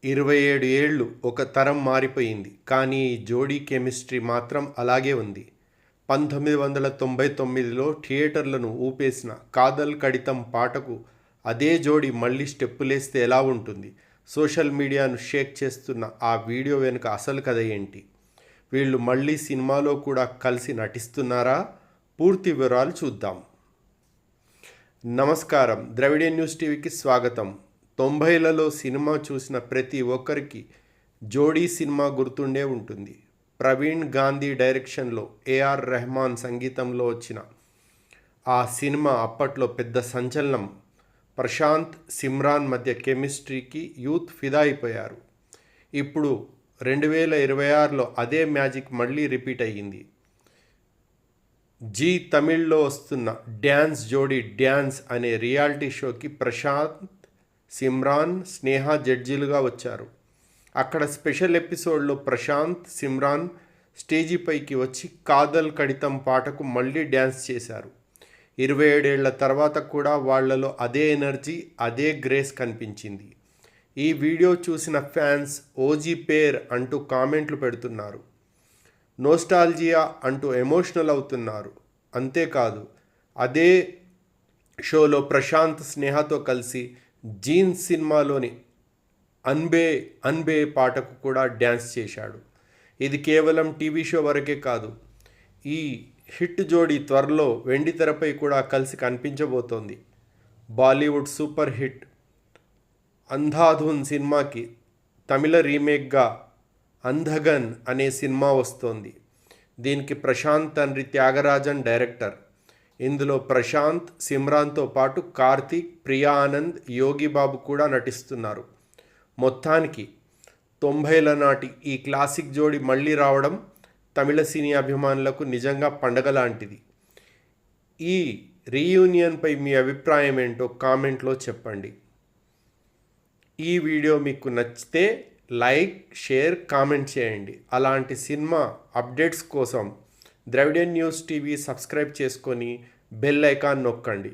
27 ఏళ్ళు ఒక తరం మారిపోయింది. కానీ ఈ జోడీ కెమిస్ట్రీ మాత్రం అలాగే ఉంది. 1999లో థియేటర్లను ఊపేసిన 'కాదల్ కడితం' పాటకు అదే జోడీ మళ్ళీ స్టెప్పులేస్తే ఎలా ఉంటుంది? సోషల్ మీడియాను షేక్ చేస్తున్న ఆ వీడియో వెనుక అసలు కథ ఏంటి? వీళ్ళు మళ్ళీ సినిమాలో కూడా కలిసి నటిస్తున్నారా? పూర్తి వివరాలు చూద్దాం. నమస్కారం, ద్రవిడియన్ న్యూస్ టీవీకి స్వాగతం. 90లలో సినిమా చూసిన ప్రతి ఒక్కరికి జోడీ సినిమా గుర్తుండే ఉంటుంది. ప్రవీణ్ గాంధీ డైరెక్షన్లో ఏఆర్ రెహమాన్ సంగీతంలో వచ్చిన ఆ సినిమా అప్పట్లో పెద్ద సంచలనం. ప్రశాంత్, సిమ్రాన్ మధ్య కెమిస్ట్రీకి యూత్ ఫిదా అయిపోయారు. ఇప్పుడు 2026లో అదే మ్యాజిక్ మళ్ళీ రిపీట్ అయ్యింది. జీ తమిళ్లో వస్తున్న డ్యాన్స్ జోడీ డ్యాన్స్ అనే రియాలిటీ షోకి ప్రశాంత్, సిమ్రాన్, స్నేహ జడ్జీలుగా వచ్చారు. అక్కడ స్పెషల్ ఎపిసోడ్లో ప్రశాంత్, సిమ్రాన్ స్టేజీపైకి వచ్చి 'కాదల్ కడితం' పాటకు మళ్ళీ డ్యాన్స్ చేశారు. 27 ఏళ్ల తర్వాత కూడా వాళ్లలో అదే ఎనర్జీ, అదే గ్రేస్ కనిపించింది. ఈ వీడియో చూసిన ఫ్యాన్స్ ఓజీ పేర్ అంటూ కామెంట్లు పెడుతున్నారు. నోస్టాల్జియా అంటూ ఎమోషనల్ అవుతున్నారు. అంతేకాదు, అదే షోలో ప్రశాంత్ స్నేహతో కలిసి జీన్స్ సినిమాలోని అన్బే పాటకు కూడా డ్యాన్స్ చేశాడు. ఇది కేవలం టీవీ షో వరకే కాదు, ఈ హిట్ జోడీ త్వరలో వెండితెరపై కూడా కలిసి కనిపించబోతోంది. బాలీవుడ్ సూపర్ హిట్ అంధాధున్ సినిమాకి తమిళ రీమేక్గా అంధగన్ అనే సినిమా వస్తోంది. దీనికి ప్రశాంత్ తండ్రి త్యాగరాజన్ డైరెక్టర్. ఇందులో ప్రశాంత్, సిమ్రాన్తో పాటు కార్తీక్, ప్రియా ఆనంద్, యోగి బాబు కూడా నటిస్తున్నారు. మొత్తానికి 90ల నాటి ఈ క్లాసిక్ జోడీ మళ్ళీ రావడం తమిళ సినీ అభిమానులకు నిజంగా పండగ లాంటిది. ఈ రీయూనియన్పై మీ అభిప్రాయం ఏంటో కామెంట్లో చెప్పండి. ఈ వీడియో మీకు నచ్చితే లైక్, షేర్, కామెంట్ చేయండి. అలాంటి సినిమా అప్డేట్స్ కోసం ద్రవిడియన్ న్యూస్ టీవీ సబ్స్క్రైబ్ చేసుకొని బెల్ ఐకాన్ నొక్కండి.